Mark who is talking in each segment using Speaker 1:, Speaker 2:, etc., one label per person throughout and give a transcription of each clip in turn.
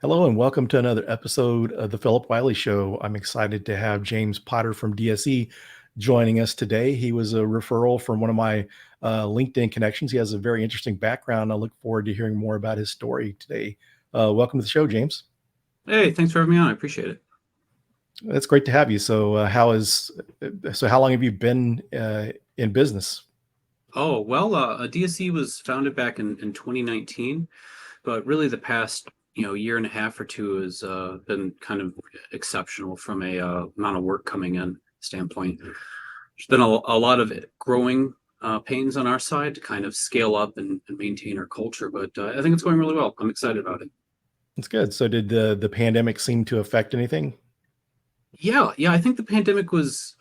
Speaker 1: Hello and welcome to another episode of the Phillip Wylie Show. I'm excited to have James Potter from DSE joining us today. He was a referral from one of my LinkedIn connections. He has a very interesting background. I look forward to hearing more about his story today. Welcome to the show, James.
Speaker 2: Hey, thanks for having me on. I appreciate it.
Speaker 1: It's great to have you. How long have you been in business?
Speaker 2: Oh, well, DSE was founded back in 2019, but really the past, year and a half or two has been kind of exceptional from a amount of work coming in standpoint. There's been a lot of growing pains on our side to kind of scale up and maintain our culture, but I think it's going really well. I'm excited about it.
Speaker 1: That's good. So did the pandemic seem to affect anything?
Speaker 2: Yeah. I think the pandemic was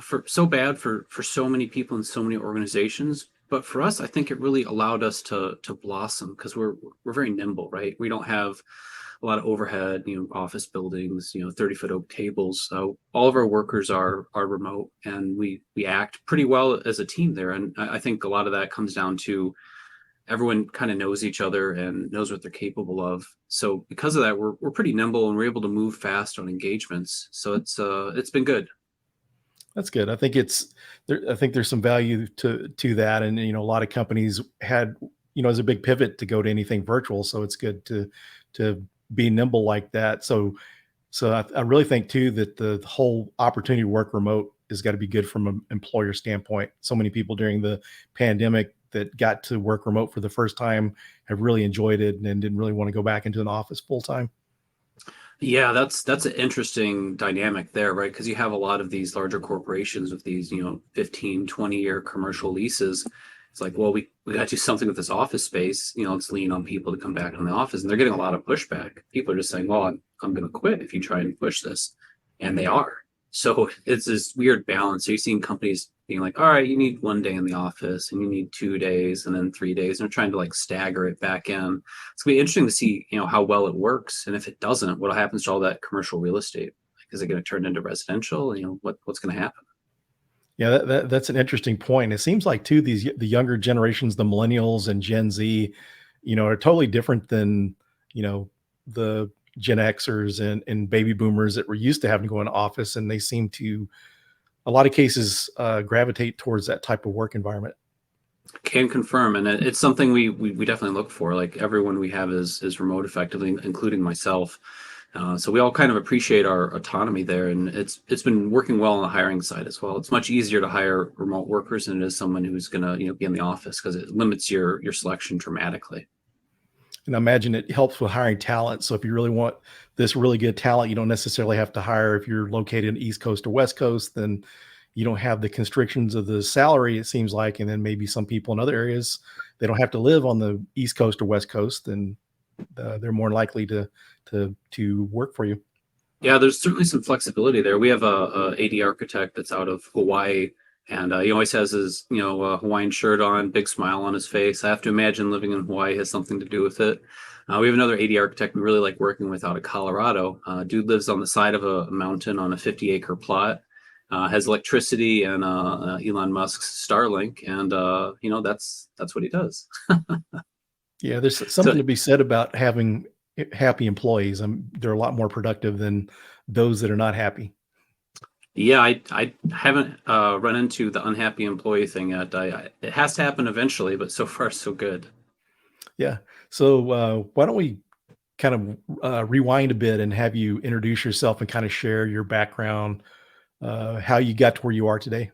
Speaker 2: for so bad for so many people and so many organizations, but for us, I think it really allowed us to blossom because we're very nimble, right? We don't have a lot of overhead, office buildings, 30-foot oak tables. So all of our workers are remote, and we act pretty well as a team there. And I think a lot of that comes down to everyone kind of knows each other and knows what they're capable of. So because of that, we're pretty nimble and we're able to move fast on engagements. So it's been good.
Speaker 1: That's good. I think it's there. I think there's some value to that, and a lot of companies had as a big pivot to go to anything virtual. So it's good to be nimble like that. So I really think too that the whole opportunity to work remote has got to be good from an employer standpoint. So many people during the pandemic that got to work remote for the first time have really enjoyed it and didn't really want to go back into an office full time.
Speaker 2: Yeah, that's an interesting dynamic there, right? Because you have a lot of these larger corporations with these, 15, 20-year commercial leases. It's like, well, we got to do something with this office space. Let's lean on people to come back in the office. And they're getting a lot of pushback. People are just saying, well, I'm going to quit if you try and push this. And they are. So it's this weird balance. So you're seeing companies being like, all right, you need 1 day in the office and you need 2 days and then 3 days. And they're trying to like stagger it back in. It's gonna be interesting to see, how well it works, and if it doesn't, what happens to all that commercial real estate? Like, is it going to turn into residential? What's going to happen?
Speaker 1: Yeah, that's an interesting point. It seems like too the younger generations, the millennials and Gen Z, are totally different than the Gen Xers and baby boomers that were used to having to go in office, and they seem to, a lot of cases, gravitate towards that type of work environment.
Speaker 2: Can confirm, and it's something we definitely look for. Like everyone we have is remote effectively, including myself. So we all kind of appreciate our autonomy there, and it's been working well on the hiring side as well. It's much easier to hire remote workers than it is someone who's going to be in the office because it limits your selection dramatically.
Speaker 1: And I imagine it helps with hiring talent. So if you really want this really good talent, you don't necessarily have to hire if you're located in East Coast or West Coast, then you don't have the constrictions of the salary, it seems like. And then maybe some people in other areas, they don't have to live on the East Coast or West Coast, and they're more likely to work for you.
Speaker 2: Yeah, there's certainly some flexibility there. We have a AD architect that's out of Hawaii, and he always has his Hawaiian shirt on, big smile on his face. I have to imagine living in Hawaii has something to do with it. We have another AD architect we really like working with out of Colorado. Dude lives on the side of a mountain on a 50-acre plot, has electricity and Elon Musk's Starlink, and that's what he does.
Speaker 1: Yeah, there's
Speaker 2: So
Speaker 1: something to be said about having happy employees. They're a lot more productive than those that are not happy.
Speaker 2: yeah, I haven't run into the unhappy employee thing yet. It has to happen eventually, but so far so good.
Speaker 1: Yeah. So why don't we kind of rewind a bit and have you introduce yourself and kind of share your background, how you got to where you are today.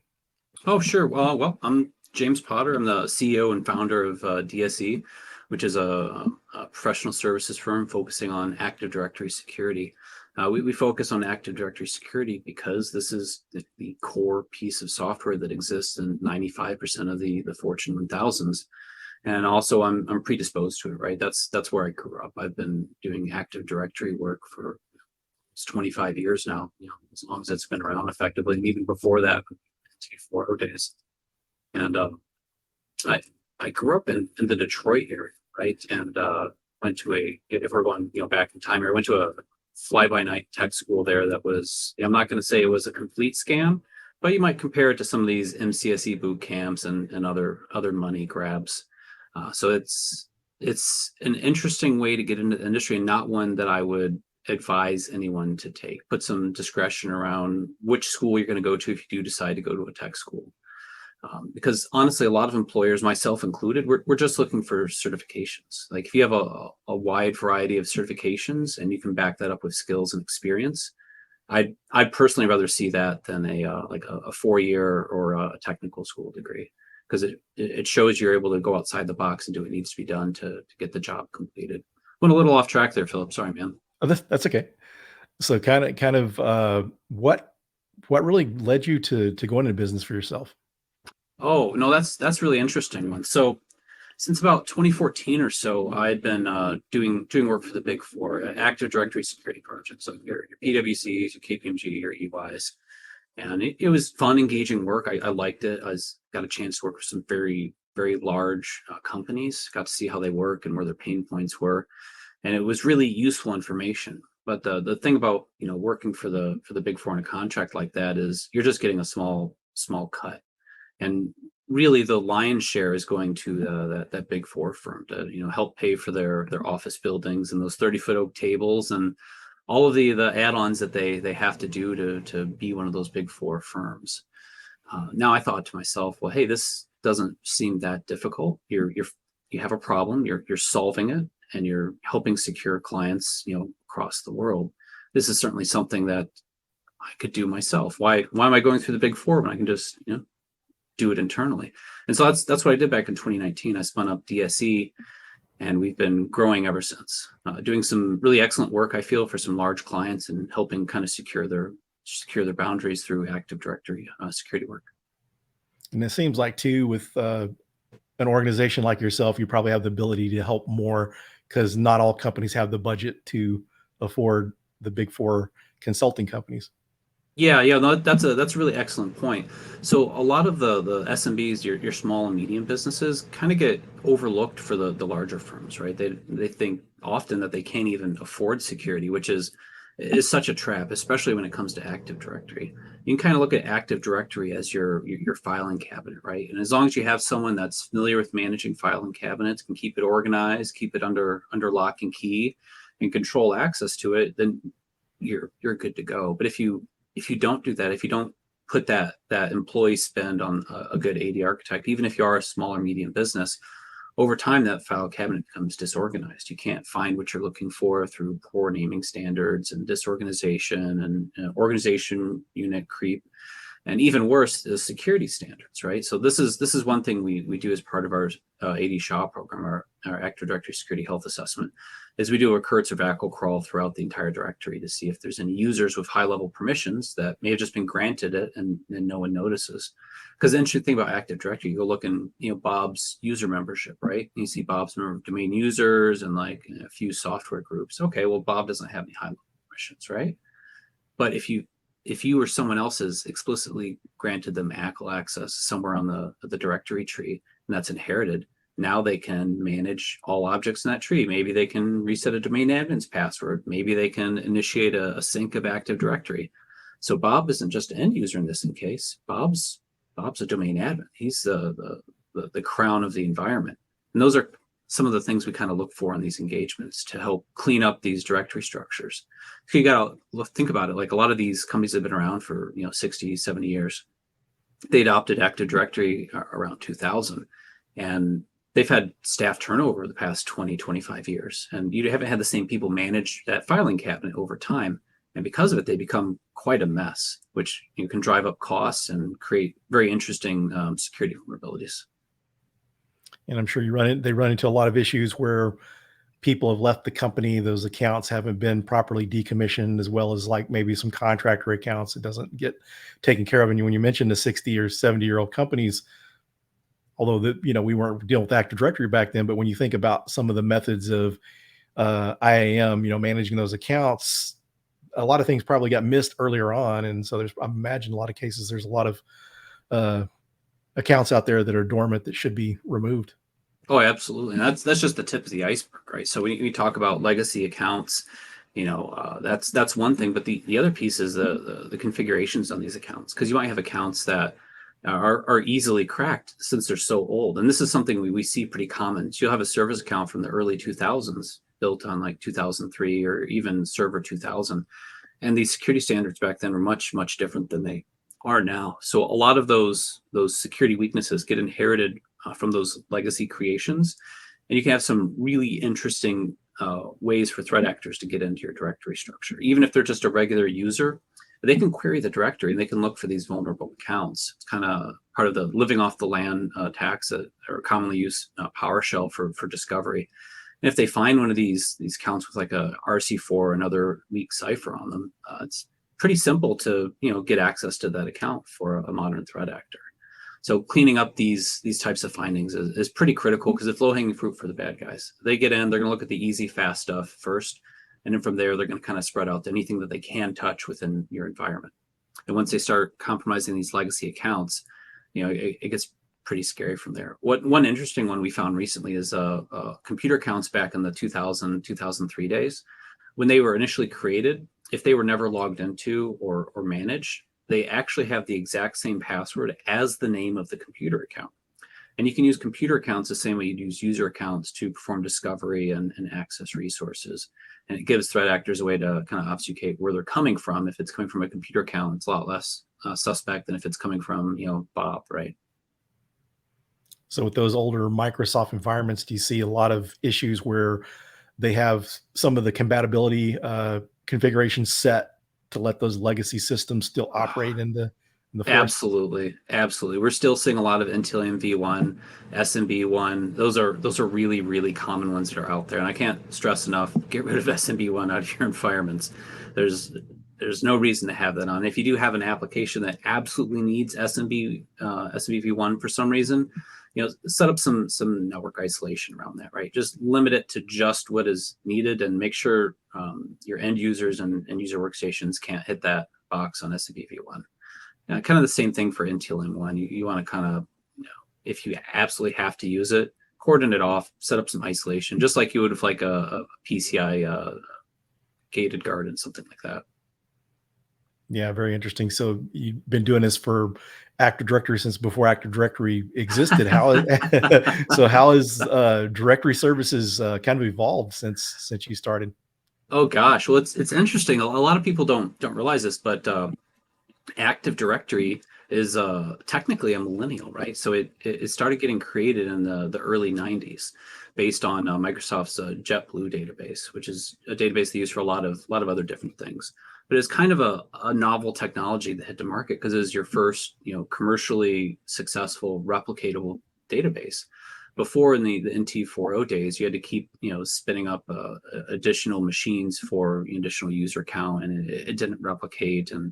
Speaker 2: Oh, sure. Well, I'm James Potter. I'm the CEO and founder of DSE, which is a professional services firm focusing on Active Directory security. We focus on Active Directory security because this is the core piece of software that exists in 95% of the Fortune 1000s. And also, I'm predisposed to it, right? That's where I grew up. I've been doing Active Directory work for it's 25 years now, as long as it's been around effectively, and even before that, before days. And I I grew up in the Detroit area, right? And went to if we're going back in time here, I went to a fly by night tech school there that was, I'm not going to say it was a complete scam, but you might compare it to some of these MCSE boot camps and other money grabs. So it's an interesting way to get into the industry, and not one that I would advise anyone to take. Put some discretion around which school you're going to go to if you do decide to go to a tech school. Because honestly, a lot of employers, myself included, we're just looking for certifications. Like if you have a wide variety of certifications and you can back that up with skills and experience, I'd personally rather see that than a 4 year or a technical school degree, because it shows you're able to go outside the box and do what needs to be done to get the job completed. Went a little off track there, Philip. Sorry, man.
Speaker 1: Oh, that's okay. So what really led you to go into business for yourself?
Speaker 2: Oh no, that's really interesting one. So since about 2014 or so, I'd been doing work for the Big Four, Active Directory security projects, so your PwCs, your KPMG, your EYs, and it was fun, engaging work. I liked it. Got a chance to work with some very large companies. Got to see how they work and where their pain points were, and it was really useful information. But the thing about working for the Big Four on a contract like that is you're just getting a small cut, and really the lion's share is going to that Big Four firm to help pay for their office buildings and those 30-foot oak tables and all of the add-ons that they have to do to be one of those Big Four firms. Now I thought to myself, well, hey, this doesn't seem that difficult. You have a problem, you're solving it, and you're helping secure clients across the world. This is certainly something that I could do myself. Why am I going through the Big Four when I can just do it internally? And so that's what I did back in 2019. I spun up DSE, and we've been growing ever since, doing some really excellent work, I feel, for some large clients and helping kind of secure their boundaries through Active Directory security work.
Speaker 1: And it seems like too, with an organization like yourself, you probably have the ability to help more because not all companies have the budget to afford the Big Four consulting companies.
Speaker 2: Yeah, no, that's a really excellent point. So a lot of the SMBs, your small and medium businesses, kind of get overlooked for the larger firms, right? They think often that they can't even afford security, which is such a trap, especially when it comes to Active Directory. You can kind of look at Active Directory as your filing cabinet, right? And as long as you have someone that's familiar with managing filing cabinets, can keep it organized, keep it under lock and key, and control access to it, then you're good to go. But if you don't do that, if you don't put that employee spend on a good AD architect, even if you are a small or medium business, over time that file cabinet becomes disorganized. You can't find what you're looking for through poor naming standards and disorganization and organization unit creep, and even worse, the security standards, right? So this is one thing we do as part of our AD Shaw program, our Active Directory Security Health Assessment, is we do a Kurt Survival crawl throughout the entire directory to see if there's any users with high-level permissions that may have just been granted it and no one notices. Because the interesting thing about Active Directory, you go look in Bob's user membership, right? And you see Bob's number of domain users and like a few software groups. Okay, well, Bob doesn't have any high-level permissions, right? But if you or someone else has explicitly granted them ACL access somewhere on the directory tree, and that's inherited, now they can manage all objects in that tree. Maybe they can reset a domain admin's password. Maybe they can initiate a sync of Active Directory. So Bob isn't just an end user in this case. Bob's a domain admin. He's the crown of the environment. And those are some of the things we kind of look for in these engagements to help clean up these directory structures. So you got to think about it. Like a lot of these companies have been around for 60, 70 years. They adopted Active Directory around 2000, and they've had staff turnover the past 20, 25 years. And you haven't had the same people manage that filing cabinet over time. And because of it, they become quite a mess, which can drive up costs and create very interesting security vulnerabilities.
Speaker 1: And I'm sure they run into a lot of issues where people have left the company. Those accounts haven't been properly decommissioned, as well as like maybe some contractor accounts. It doesn't get taken care of. And when you mentioned the 60 or 70-year-old companies, although we weren't dealing with Active Directory back then, but when you think about some of the methods of IAM, managing those accounts, a lot of things probably got missed earlier on. And so I imagine a lot of cases, there's a lot of accounts out there that are dormant that should be removed.
Speaker 2: Oh, absolutely. And that's just the tip of the iceberg, right? So when we talk about legacy accounts, that's one thing. But the other piece is the configurations on these accounts, because you might have accounts that are easily cracked since they're so old. And this is something we see pretty common. So you'll have a service account from the early 2000s built on like 2003 or even server 2000. And these security standards back then were much, much different than they are now. So a lot of those security weaknesses get inherited from those legacy creations. And you can have some really interesting ways for threat actors to get into your directory structure. Even if they're just a regular user, they can query the directory and they can look for these vulnerable accounts. It's kind of part of the living off the land attacks that are commonly used PowerShell for discovery. And if they find one of these accounts with like a RC4 or another weak cipher on them, it's pretty simple to get access to that account for a modern threat actor. So cleaning up these types of findings is pretty critical because it's low-hanging fruit for the bad guys. They get in, they're going to look at the easy, fast stuff first, and then from there they're going to kind of spread out to anything that they can touch within your environment. And once they start compromising these legacy accounts, it gets pretty scary from there. One interesting one we found recently is computer accounts back in the 2003 days. When they were initially created, if they were never logged into or managed, they actually have the exact same password as the name of the computer account. And you can use computer accounts the same way you'd use user accounts to perform discovery and access resources. And it gives threat actors a way to kind of obfuscate where they're coming from. If it's coming from a computer account, it's a lot less suspect than if it's coming from, Bob, right?
Speaker 1: So with those older Microsoft environments, do you see a lot of issues where they have some of the compatibility configurations set to let those legacy systems still operate in the forest?
Speaker 2: Absolutely. We're still seeing a lot of Intilium V1, SMB1. Those are really, really common ones that are out there. And I can't stress enough, get rid of SMB1 out of your environments. There's no reason to have that on. If you do have an application that absolutely needs SMB V1 for some reason, set up some network isolation around that, right? Just limit it to just what is needed and make sure your end users and user workstations can't hit that box on SMB V1. Kind of the same thing for Intilium one. You want to kind of, if you absolutely have to use it, cordon it off, set up some isolation, just like you would with like a PCI gated garden, something like that.
Speaker 1: Yeah, very interesting. So you've been doing this for Active Directory since before Active Directory existed. How has directory services kind of evolved since you started?
Speaker 2: Oh gosh, well it's interesting. A lot of people don't realize this, but Active Directory is technically a millennial, right? So it started getting created in the early 90s based on Microsoft's JetBlue database, which is a database they use for a lot of other different things. But it's kind of a novel technology that hit the market because it was your first, commercially successful replicatable database. Before in the NT40 days, you had to keep, spinning up additional machines for additional user count, and it didn't replicate, and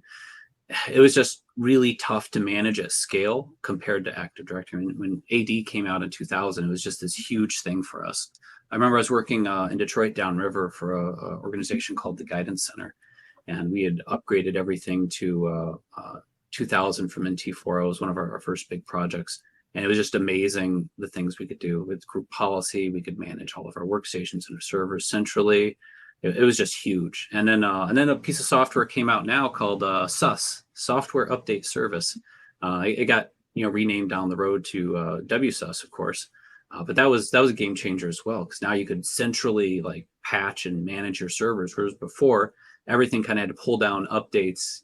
Speaker 2: it was just really tough to manage at scale compared to Active Directory. When AD came out in 2000, it was just this huge thing for us. I remember I was working in Detroit downriver for an organization called the Guidance Center, and we had upgraded everything to 2000 from NT40. It was one of our first big projects. And it was just amazing the things we could do with group policy. We could manage all of our workstations and our servers centrally. It was just huge. And then a piece of software came out now called SUS, Software Update Service. It got renamed down the road to WSUS, of course. But that was a game changer as well, because now you could centrally like patch and manage your servers, whereas before everything kind of had to pull down updates,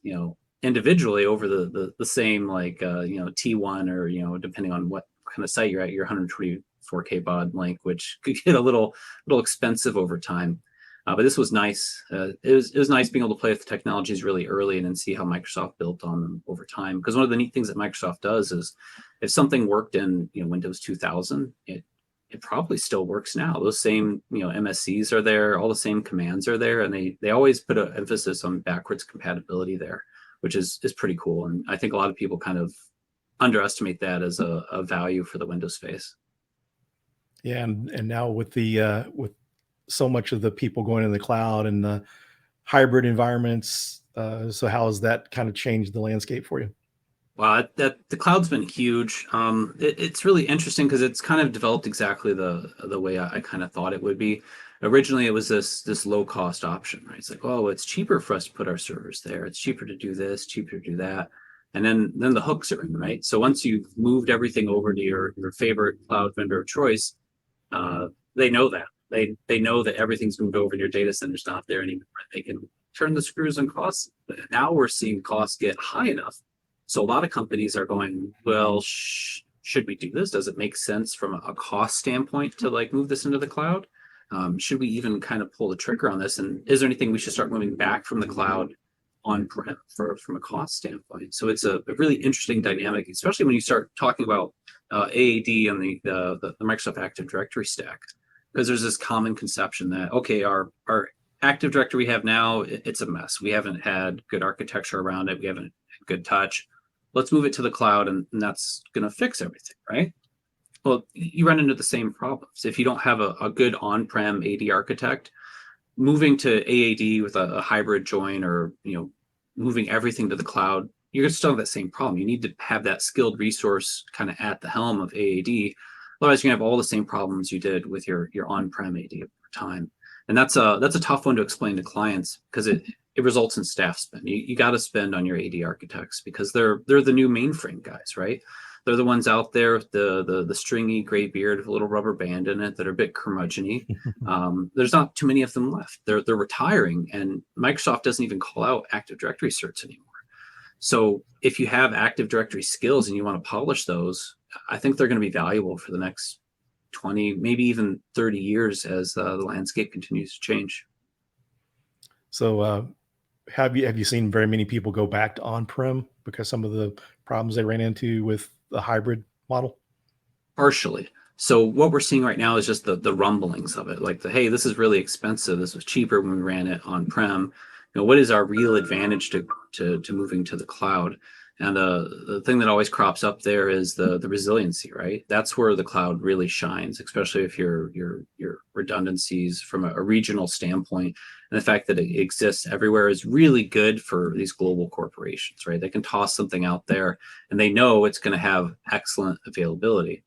Speaker 2: individually over the same like T1 or depending on what kind of site you're at, your 124K baud link, which could get a little expensive over time. But this was nice. It was nice being able to play with the technologies really early and then see how Microsoft built on them over time. Because one of the neat things that Microsoft does is if something worked in Windows 2000, it probably still works now. Those same MSCs are there, all the same commands are there, and they always put an emphasis on backwards compatibility there, which is pretty cool. And I think a lot of people kind of underestimate that as a value for the Windows space.
Speaker 1: Yeah, and now with with so much of the people going in the cloud and the hybrid environments, so how has that kind of changed the landscape for you?
Speaker 2: Wow, that the cloud's been huge. It's really interesting because it's kind of developed exactly the way I kind of thought it would be. Originally, it was this low cost option, right? It's like, oh, it's cheaper for us to put our servers there. It's cheaper to do this, cheaper to do that. And then the hooks are in, right? So once you've moved everything over to your favorite cloud vendor of choice, they know that. They know that everything's moved over and your data center's not there anymore. They can turn the screws on costs. Now we're seeing costs get high enough. So a lot of companies are going, well, should we do this? Does it make sense from a cost standpoint to like move this into the cloud? Should we even kind of pull the trigger on this? And is there anything we should start moving back from the cloud on-prem from a cost standpoint? So it's a really interesting dynamic, especially when you start talking about AAD and the Microsoft Active Directory stack, because there's this common conception that, okay, our Active Directory we have now, it's a mess. We haven't had good architecture around it. We haven't had good touch. Let's move it to the cloud, and that's going to fix everything, right? Well, you run into the same problems. If you don't have a good on-prem AD architect, moving to AAD with a hybrid join, or moving everything to the cloud, you're going to still have that same problem. You need to have that skilled resource kind of at the helm of AAD. Otherwise, you're going to have all the same problems you did with your on-prem AD over time. And that's a tough one to explain to clients, because it results in staff spend. You got to spend on your AD architects, because they're the new mainframe guys, right? They're the ones out there with the stringy gray beard with a little rubber band in it that are a bit curmudgeon-y. There's not too many of them left. They're retiring, and Microsoft doesn't even call out Active Directory certs anymore. So if you have Active Directory skills and you want to polish those, I think they're going to be valuable for the next 20, maybe even 30 years as the landscape continues to change.
Speaker 1: So have you seen very many people go back to on-prem because some of the problems they ran into with the hybrid model?
Speaker 2: Partially. So what we're seeing right now is just the rumblings of it, like hey, this is really expensive. This was cheaper when we ran it on-prem. What is our real advantage to moving to the cloud? And the thing that always crops up there is the resiliency, right? That's where the cloud really shines, especially if your redundancies from a regional standpoint, and the fact that it exists everywhere is really good for these global corporations, right? They can toss something out there and they know it's going to have excellent availability,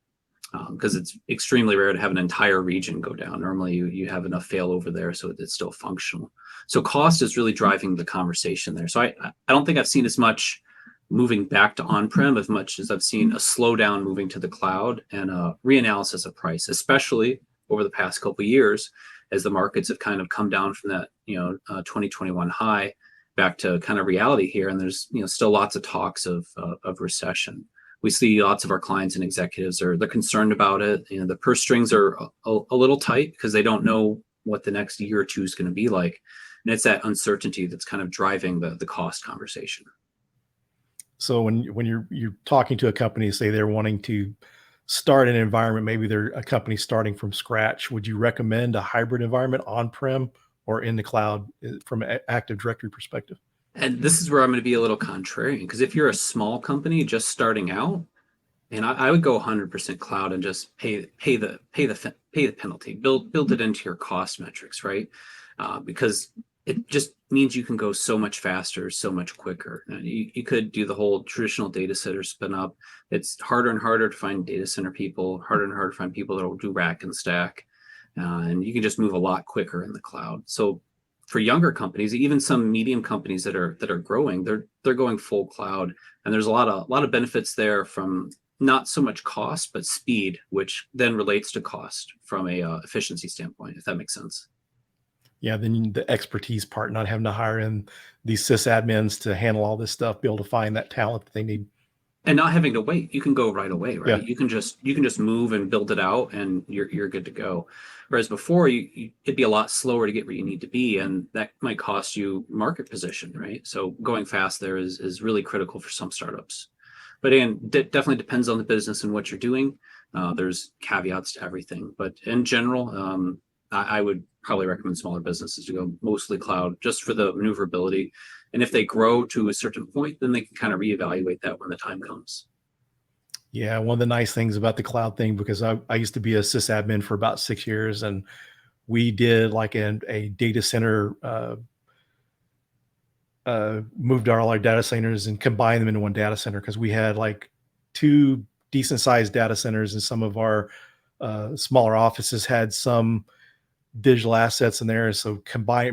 Speaker 2: because it's extremely rare to have an entire region go down. Normally you have enough failover there so it's still functional. So cost is really driving the conversation there. So I don't think I've seen as much moving back to on-prem as much as I've seen a slowdown moving to the cloud and a reanalysis of price, especially over the past couple of years, as the markets have kind of come down from that 2021 high back to kind of reality here. And there's still lots of talks of recession. We see lots of our clients and executives they're concerned about it. The purse strings are a little tight because they don't know what the next year or two is going to be like. And it's that uncertainty that's kind of driving the cost conversation.
Speaker 1: So when you're talking to a company, say they're wanting to start an environment, maybe they're a company starting from scratch, would you recommend a hybrid environment on-prem or in the cloud from an Active Directory perspective?
Speaker 2: And this is where I'm going to be a little contrarian, because if you're a small company just starting out, and I would go 100% cloud and just pay the penalty, build it into your cost metrics, right? Because it just means you can go so much faster, so much quicker. And you could do the whole traditional data center spin up. It's harder and harder to find data center people, harder and harder to find people that will do rack and stack. And you can just move a lot quicker in the cloud. So for younger companies, even some medium companies that are growing, they're going full cloud. And there's a lot of benefits there, from not so much cost, but speed, which then relates to cost from a efficiency standpoint, if that makes sense.
Speaker 1: Yeah, then the expertise part, not having to hire in these sysadmins to handle all this stuff, be able to find that talent that they need.
Speaker 2: And not having to wait, you can go right away, right?
Speaker 1: Yeah.
Speaker 2: You can just move and build it out, and you're good to go. Whereas before, it'd be a lot slower to get where you need to be, and that might cost you market position, right? So going fast there is really critical for some startups. But again, definitely depends on the business and what you're doing. There's caveats to everything, but in general, I would probably recommend smaller businesses to go mostly cloud, just for the maneuverability. And if they grow to a certain point, then they can kind of reevaluate that when the time comes.
Speaker 1: Yeah, one of the nice things about the cloud thing, because I used to be a sysadmin for about 6 years, and we did like a data center, moved all our data centers and combined them into one data center, because we had like 2 decent sized data centers, and some of our smaller offices had some digital assets in there. So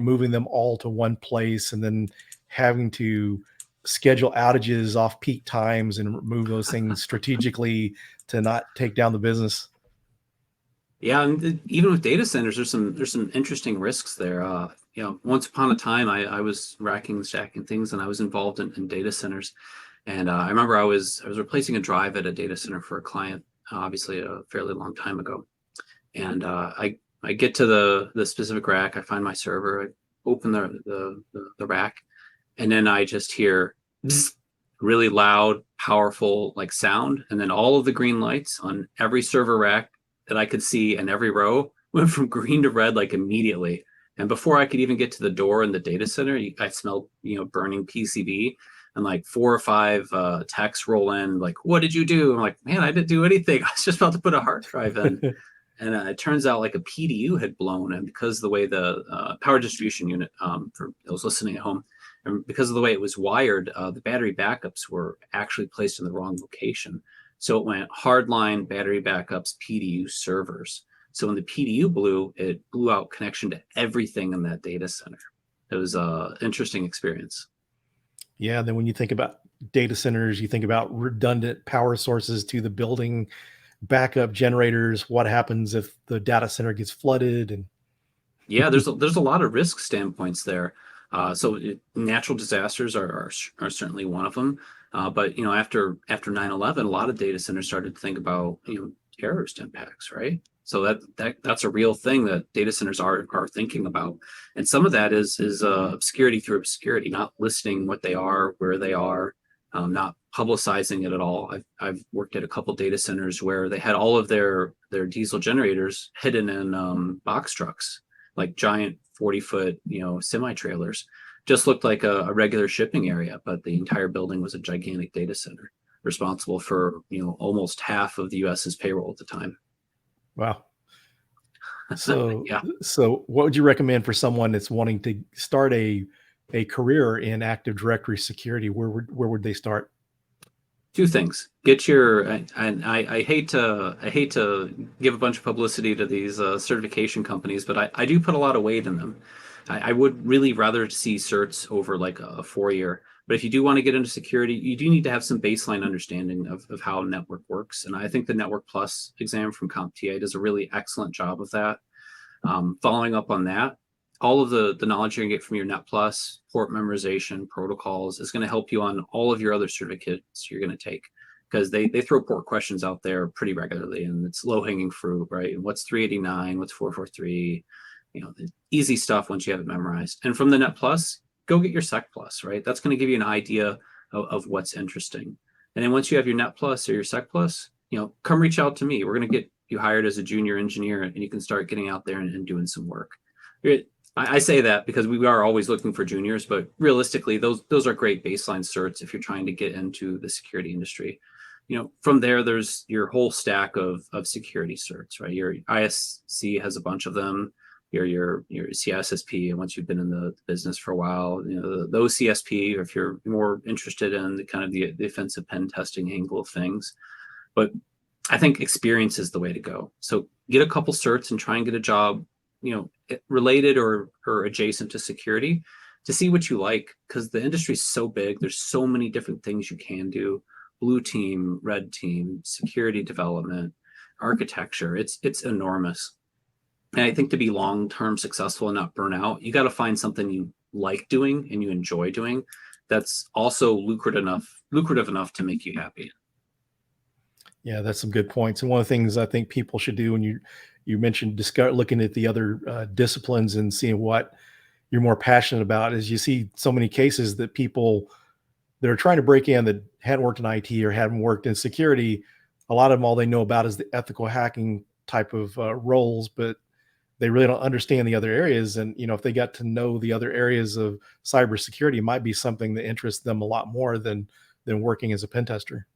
Speaker 1: moving them all to one place, and then having to schedule outages off peak times and remove those things strategically to not take down the business.
Speaker 2: Yeah, and even with data centers, there's some interesting risks there. Once upon a time, I was racking and stacking things, and I was involved in data centers. And I remember I was replacing a drive at a data center for a client, obviously a fairly long time ago. And I get to the specific rack, I find my server, I open the rack, and then I just hear bzz, really loud, powerful like sound, and then all of the green lights on every server rack that I could see in every row went from green to red like immediately. And before I could even get to the door in the data center, I smelled burning PCB, and like four or five techs roll in like, "What did you do?" I'm like, "Man, I didn't do anything. I was just about to put a hard drive in." And it turns out like a PDU had blown, and because the way the power distribution unit, for those listening at home, and because of the way it was wired, the battery backups were actually placed in the wrong location. So it went hardline battery backups, PDU servers. So when the PDU blew, it blew out connection to everything in that data center. It was an interesting experience.
Speaker 1: Yeah. Then when you think about data centers, you think about redundant power sources to the building, backup generators. What happens if the data center gets flooded? And
Speaker 2: Yeah, there's a lot of risk standpoints there. Natural disasters are certainly one of them. But after 9/11, a lot of data centers started to think about terrorist impacts, right? So that's a real thing that data centers are thinking about, and some of that is obscurity through obscurity, not listing what they are, where they are, not publicizing it at all. I've worked at a couple data centers where they had all of their diesel generators hidden in box trucks, like giant 40-foot, semi trailers. Just looked like a regular shipping area, but the entire building was a gigantic data center responsible for, almost half of the US's payroll at the time.
Speaker 1: wow. So,
Speaker 2: Yeah.
Speaker 1: so what would you recommend for someone that's wanting to start a career in Active Directory security? Where would they start?
Speaker 2: Two things. Get your and I hate to give a bunch of publicity to these certification companies, but I do put a lot of weight in them. I would really rather see certs over like a 4 year. But if you do want to get into security, you do need to have some baseline understanding of how network works. And I think the Network Plus exam from CompTIA does a really excellent job of that. Following up on that, all of the knowledge you're gonna get from your Net Plus, port memorization, protocols is going to help you on all of your other certificates you're going to take, because they throw port questions out there pretty regularly, and it's low hanging fruit, right? And what's 389? What's 443? The easy stuff once you have it memorized. And from the Net Plus, go get your Sec Plus, right? That's going to give you an idea of what's interesting. And then once you have your Net Plus or your Sec Plus, come reach out to me. We're going to get you hired as a junior engineer, and you can start getting out there and doing some work. I say that because we are always looking for juniors, but realistically, those are great baseline certs if you're trying to get into the security industry. From there, there's your whole stack of security certs, right? Your ISC has a bunch of them. Your CSSP, and once you've been in the business for a while, the OCSP, if you're more interested in the kind of the offensive pen testing angle of things. But I think experience is the way to go. So get a couple certs and try and get a job, related or adjacent to security, to see what you like, because the industry is so big. There's so many different things you can do: blue team, red team, security development, architecture. It's enormous. And I think to be long-term successful and not burn out, you got to find something you like doing and you enjoy doing, that's also lucrative enough to make you happy.
Speaker 1: Yeah, that's some good points. And one of the things I think people should do when you mentioned looking at the other disciplines and seeing what you're more passionate about is you see so many cases that people that are trying to break in that hadn't worked in IT or hadn't worked in security. A lot of them, all they know about is the ethical hacking type of roles, but they really don't understand the other areas. And if they got to know the other areas of cybersecurity, it might be something that interests them a lot more than working as a pen tester.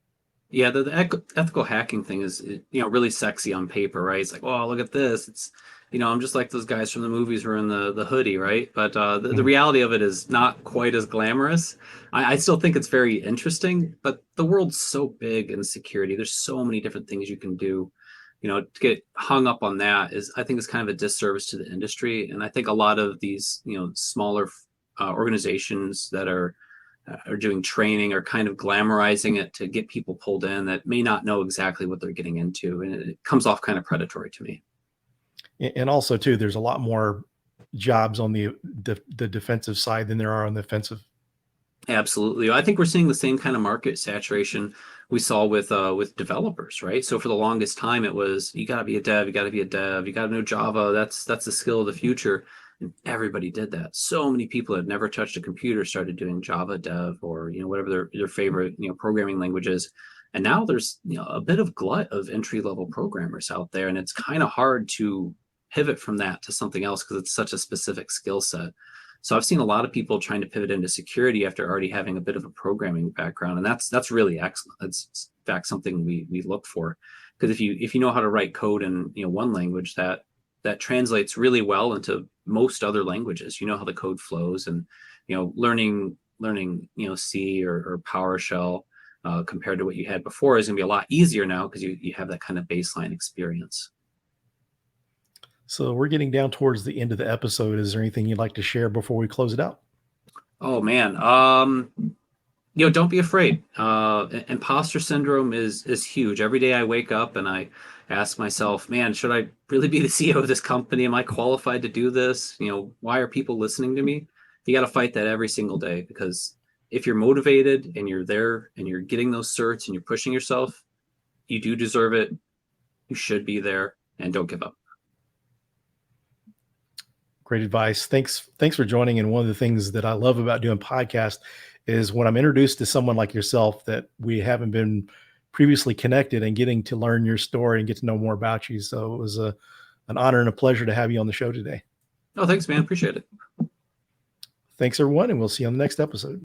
Speaker 2: Yeah, the ethical hacking thing is, really sexy on paper, right? It's like, oh, look at this. It's, I'm just like those guys from the movies who are in the hoodie, right? But the
Speaker 1: Mhm.
Speaker 2: reality of it is not quite as glamorous. I still think it's very interesting, but the world's so big in security. There's so many different things you can do. To get hung up on that I think is kind of a disservice to the industry. And I think a lot of these, smaller organizations that are are doing training or kind of glamorizing it to get people pulled in that may not know exactly what they're getting into, and it comes off kind of predatory to me.
Speaker 1: And also too, there's a lot more jobs on the defensive side than there are on the offensive.
Speaker 2: Absolutely. I think we're seeing the same kind of market saturation we saw with developers, right? So for the longest time, it was you got to be a dev, you got to be a dev, you got to know Java. That's the skill of the future, and everybody did that. So many people had never touched a computer started doing Java dev or whatever their favorite programming languages, and now there's a bit of glut of entry level programmers out there, and it's kind of hard to pivot from that to something else because it's such a specific skill set. So I've seen a lot of people trying to pivot into security after already having a bit of a programming background, and that's really excellent. That's in fact something we look for, because if you know how to write code in one language, that translates really well into most other languages. You know how the code flows, and learning C or PowerShell compared to what you had before is going to be a lot easier now because you have that kind of baseline experience.
Speaker 1: So we're getting down towards the end of the episode. Is there anything you'd like to share before we close it out?
Speaker 2: Oh man, don't be afraid. Imposter syndrome is huge. Every day I wake up and I ask myself, man, should I really be the CEO of this company? Am I qualified to do this? Why are people listening to me? You got to fight that every single day, because if you're motivated and you're there and you're getting those certs and you're pushing yourself, you do deserve it. You should be there, and don't give up.
Speaker 1: Great advice. Thanks for joining. And one of the things that I love about doing podcasts is when I'm introduced to someone like yourself that we haven't been previously connected, and getting to learn your story and get to know more about you. So it was an honor and a pleasure to have you on the show today.
Speaker 2: Oh, thanks, man. Appreciate it.
Speaker 1: Thanks, everyone, and we'll see you on the next episode.